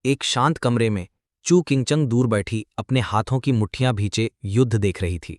एक शांत कमरे में चू किंगचंग दूर बैठी अपने हाथों की मुट्ठियां भींचे युद्ध देख रही थी।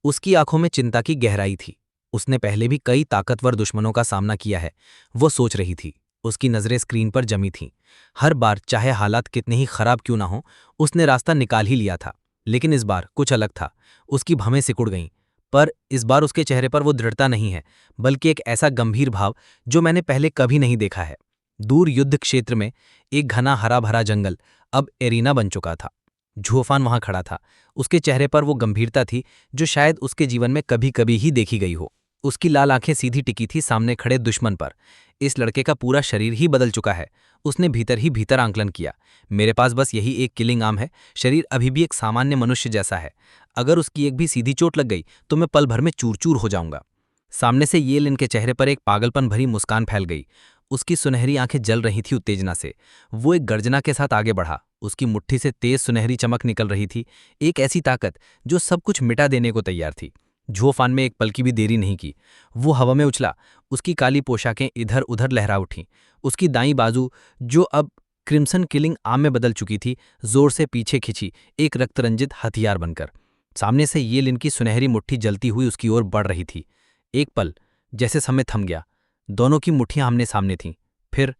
उसकी आंखों में चिंता की गहराई थी। उसने पहले भी कई ताकतवर दुश्मनों का सामना किया है, वो सोच रही थी। उसकी नजरें स्क्रीन पर जमी थीं। हर बार चाहे हालात कितने ही खराब क्यों ना हो, उसने रास्ता निकाल ही लिया था। लेकिन इस बार कुछ अलग था। उसकी भवें सिकुड़ गईं। पर इस बार उसके चेहरे पर वो दृढ़ता नहीं है, बल्कि एक ऐसा गंभीर भाव जो मैंने पहले कभी नहीं देखा है। दूर युद्ध क्षेत्र में एक घना हरा भरा जंगल अब एरीना बन चुका था। झूफान वहां खड़ा था। उसके चेहरे पर वो गंभीरता थी जो शायद उसके जीवन में कभी कभी ही देखी गई हो। उसकी लाल आंखें सीधी टिकी थी सामने खड़े दुश्मन पर। इस लड़के का पूरा शरीर ही बदल चुका है। उसने भीतर ही भीतर आंकलन किया। मेरे पास बस यही एक किलिंग आर्म है। शरीर अभी भी एक सामान्य मनुष्य जैसा है। अगर उसकी एक भी सीधी चोट लग गई तो मैं पल भर में चूर चूर हो जाऊंगा। सामने से ये लिन के चेहरे पर एक पागलपन भरी मुस्कान फैल गई। उसकी सुनहरी आंखें जल रही थी उत्तेजना से। वो एक गर्जना के साथ आगे बढ़ा। उसकी मुट्ठी से तेज सुनहरी चमक निकल रही थी, एक ऐसी ताकत जो सब कुछ मिटा देने को तैयार थी। झोफान में एक पल की भी देरी नहीं की। वो हवा में उछला। उसकी काली पोशाकें इधर उधर लहरा उठीं। उसकी दाईं बाजू, जो अब क्रिम्सन किलिंग आर्म में बदल चुकी थी, जोर से पीछे खिंची, एक रक्तरंजित हथियार बनकर। सामने से ये लिन की सुनहरी मुट्ठी जलती हुई उसकी ओर बढ़ रही थी। एक पल जैसे समय थम गया। दोनों की मुट्ठियां आमने सामने थीं। फिर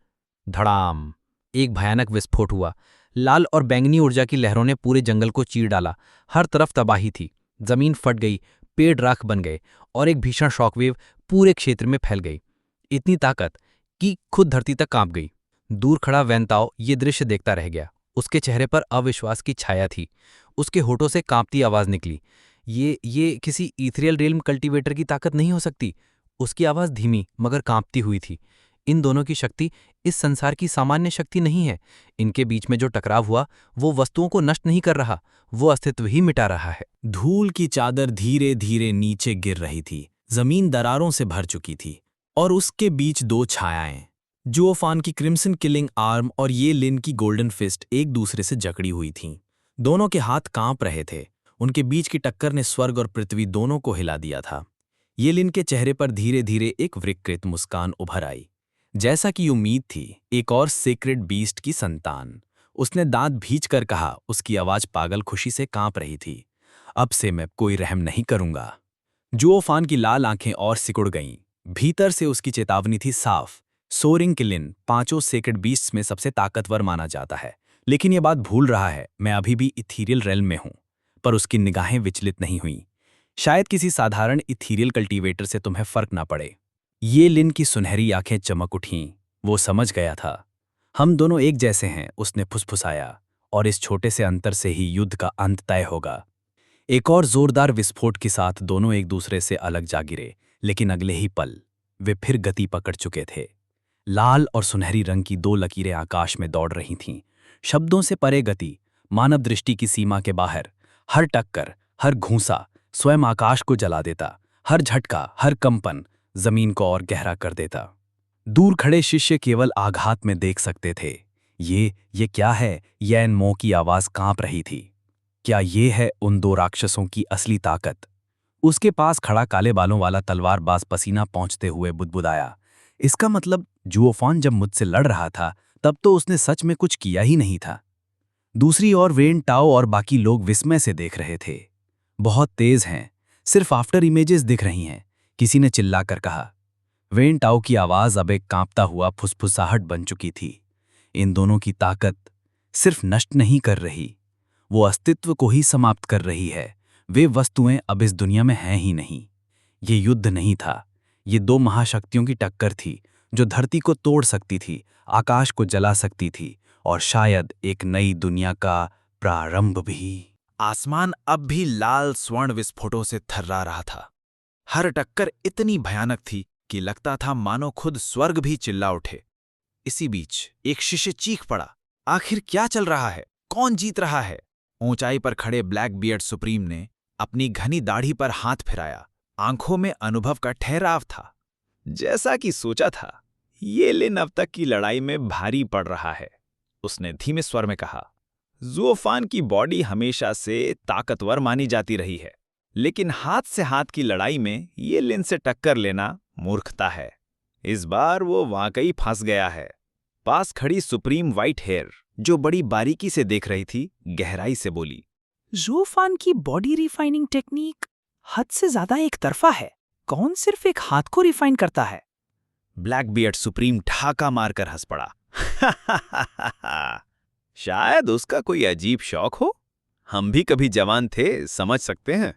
धड़ाम, एक भयानक विस्फोट हुआ। लाल और बैंगनी ऊर्जा की लहरों ने पूरे जंगल को चीर डाला। हर तरफ तबाही थी। जमीन फट गई, पेड़ राख बन गए और एक भीषण शॉकवेव पूरे क्षेत्र में फैल गई। इतनी ताकत कि खुद धरती तक कांप गई। दूर खड़ा वैनताओ ये दृश्य देखता रह गया। उसके चेहरे पर अविश्वास की छाया थी। उसके होठों से कांपती आवाज निकली, ये किसी ईथरियल रेल्म कल्टीवेटर की ताकत नहीं हो सकती। उसकी आवाज धीमी मगर कांपती हुई थी। इन दोनों की शक्ति इस संसार की सामान्य शक्ति नहीं है। इनके बीच में जो टकराव हुआ वो वस्तुओं को नष्ट नहीं कर रहा, वो अस्तित्व ही मिटा रहा है। धूल की चादर धीरे धीरे नीचे गिर रही थी। जमीन दरारों से भर चुकी थी और उसके बीच दो छायाएं, जुओफान की क्रिम्सन किलिंग आर्म और ये लिन की गोल्डन फिस्ट, एक दूसरे से जकड़ी हुई थीं। दोनों के हाथ कांप रहे थे। उनके बीच की टक्कर ने स्वर्ग और पृथ्वी दोनों को हिला दिया था। ये लिन के चेहरे पर धीरे धीरे एक विकृत मुस्कान उभर आई। जैसा कि उम्मीद थी, एक और सीक्रेट बीस्ट की संतान। उसने दांत भींचकर कहा, उसकी आवाज पागल खुशी से कांप रही थी। अब से मैं कोई रहम नहीं करूंगा। जुओफान की लाल आंखें और सिकुड़ गईं। भीतर से उसकी चेतावनी थी साफ। सोरिंग किलिन पांचों सेक्रेट बीस्ट्स में सबसे ताकतवर माना जाता है, लेकिन यह बात भूल रहा है मैं अभी भी इथीरियल रेल्म में हूं। पर उसकी निगाहें विचलित नहीं हुईं। शायद किसी साधारण इथीरियल कल्टीवेटर से तुम्हें फर्क ना पड़े। ये लिन की सुनहरी आंखें चमक उठीं। वो समझ गया था। हम दोनों एक जैसे हैं, उसने फुसफुसाया, और इस छोटे से अंतर से ही युद्ध का अंत तय होगा। एक और जोरदार विस्फोट के साथ दोनों एक दूसरे से अलग जा गिरे, लेकिन अगले ही पल वे फिर गति पकड़ चुके थे। लाल और सुनहरी रंग की दो लकीरें आकाश में दौड़ रही थीं। शब्दों से परे गति, मानव दृष्टि की सीमा के बाहर। हर टक्कर, हर घूंसा स्वयं आकाश को जला देता। हर झटका, हर कंपन जमीन को और गहरा कर देता। दूर खड़े शिष्य केवल आघात में देख सकते थे। ये क्या है? यैन मो की आवाज कांप रही थी। क्या ये है उन दो राक्षसों की असली ताकत? उसके पास खड़ा काले बालों वाला तलवारबाज पसीना पहुंचते हुए बुदबुदाया। इसका मतलब जुओफान जब मुझसे लड़ रहा था तब तो उसने सच में कुछ किया ही नहीं था। दूसरी ओर वेन टाओ और बाकी लोग विस्मय से देख रहे थे। बहुत तेज हैं, सिर्फ आफ्टर इमेजेस दिख रही हैं, किसी ने चिल्लाकर कहा। वेन टाओ की आवाज अब एक कांपता हुआ फुसफुसाहट बन चुकी थी। इन दोनों की ताकत सिर्फ नष्ट नहीं कर रही, वो अस्तित्व को ही समाप्त कर रही है। वे वस्तुएं अब इस दुनिया में हैं ही नहीं। ये युद्ध नहीं था, ये दो महाशक्तियों की टक्कर थी जो धरती को तोड़ सकती थी, आकाश को जला सकती थी और शायद एक नई दुनिया का प्रारंभ भी। आसमान अब भी लाल स्वर्ण विस्फोटों से थर्रा रहा था। हर टक्कर इतनी भयानक थी कि लगता था मानो खुद स्वर्ग भी चिल्ला उठे। इसी बीच एक शिष्य चीख पड़ा, आखिर क्या चल रहा है? कौन जीत रहा है? ऊंचाई पर खड़े ब्लैक बियर्ड सुप्रीम ने अपनी घनी दाढ़ी पर हाथ फिराया। आंखों में अनुभव का ठहराव था। जैसा कि सोचा था, ये लिन अब तक की लड़ाई में भारी पड़ रहा है, उसने धीमे स्वर में कहा। जुओफान की बॉडी हमेशा से ताकतवर मानी जाती रही है, लेकिन हाथ से हाथ की लड़ाई में ये लिन से टक्कर लेना मूर्खता है। इस बार वो वाकई फंस गया है। पास खड़ी सुप्रीम वाइट हेयर जो बड़ी बारीकी से देख रही थी, गहराई से बोली, ज़ुओफान की बॉडी रिफाइनिंग टेक्निक हद से ज्यादा एक तरफा है। कौन सिर्फ एक हाथ को रिफाइन करता है? ब्लैकबियर्ड सुप्रीम ठाका मारकर हंस पड़ा। शायद उसका कोई अजीब शौक हो। हम भी कभी जवान थे, समझ सकते हैं।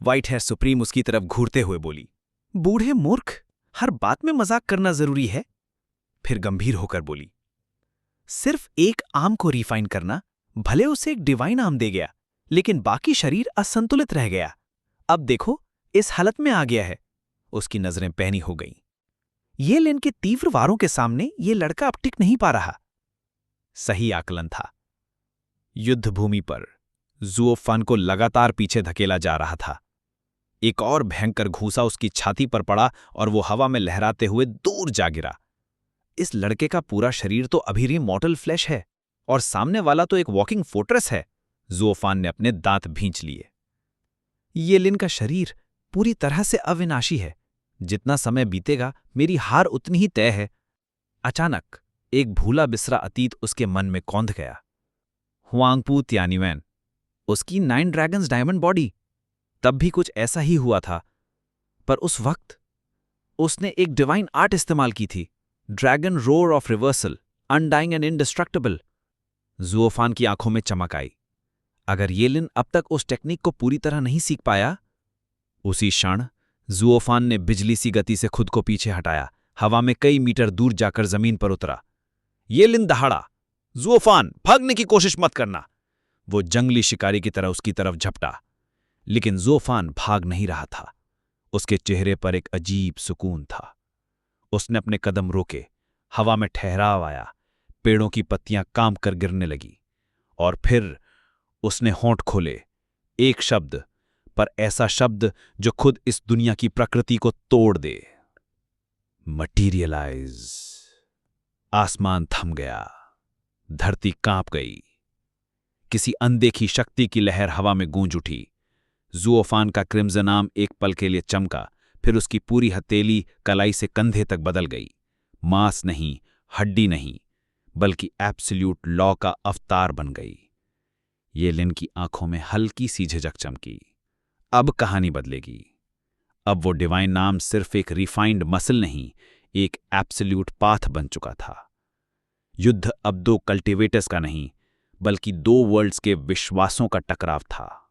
व्हाइट हेयर सुप्रीम उसकी तरफ घूरते हुए बोली, बूढ़े मूर्ख, हर बात में मजाक करना जरूरी है। फिर गंभीर होकर बोली, सिर्फ एक आम को रिफाइन करना भले उसे एक डिवाइन आम दे गया, लेकिन बाकी शरीर असंतुलित रह गया। अब देखो, इस हालत में आ गया है। उसकी नजरें पैनी हो गईं। ये लिन के तीव्र वारों के सामने ये लड़का अब टिक नहीं पा रहा। सही आकलन था। युद्ध भूमि पर ज़ुओफान को लगातार पीछे धकेला जा रहा था। एक और भयंकर घूंसा उसकी छाती पर पड़ा और वो हवा में लहराते हुए दूर जा गिरा। इस लड़के का पूरा शरीर तो अभी भी मॉर्टल फ्लैश है और सामने वाला तो एक वॉकिंग फोर्ट्रेस है। ज़ुओफान ने अपने दांत भींच लिए। ये लिन का शरीर पूरी तरह से अविनाशी है। जितना समय बीतेगा मेरी हार उतनी ही तय है। अचानक एक भूला बिसरा अतीत उसके मन में कौंध गया। हुआंगपू तियान्युएन, उसकी 9 ड्रैगन्स डायमंड बॉडी। तब भी कुछ ऐसा ही हुआ था, पर उस वक्त उसने एक डिवाइन आर्ट इस्तेमाल की थी, dragon roar of reversal, undying and indestructible. Zuofan की आंखों में चमक आई। अगर ये लिन अब तक उस टेक्निक को पूरी तरह नहीं सीख पाया। उसी क्षण ज़ुओफान ने बिजली सी गति से खुद को पीछे हटाया, हवा में कई मीटर दूर जाकर जमीन पर उतरा। ये लिन दहाड़ा, ज़ुओफान, भागने की कोशिश मत करना। वो जंगली शिकारी की तरह उसकी तरफ झपटा, लेकिन ज़ुओफान भाग नहीं रहा था। उसके चेहरे पर एक अजीब सुकून था। उसने अपने कदम रोके, हवा में ठहराव आया, पेड़ों की पत्तियां काम कर गिरने लगी, और फिर उसने होंठ खोले। एक शब्द, पर ऐसा शब्द जो खुद इस दुनिया की प्रकृति को तोड़ दे। मटीरियलाइज। आसमान थम गया, धरती कांप गई। किसी अनदेखी शक्ति की लहर हवा में गूंज उठी। ज़ुओफान का क्रिम्सन आर्म एक पल के लिए चमका, फिर उसकी पूरी हथेली कलाई से कंधे तक बदल गई। मांस नहीं, हड्डी नहीं, बल्कि एब्सोल्यूट लॉ का अवतार बन गई। ये लिन की आंखों में हल्की सी झिझक चमकी। अब कहानी बदलेगी। अब वो डिवाइन नाम सिर्फ एक रिफाइंड मसल नहीं, एक एब्सोल्यूट पाथ बन चुका था। युद्ध अब 2 कल्टिवेटर्स का नहीं, बल्कि 2 वर्ल्ड्स के विश्वासों का टकराव था।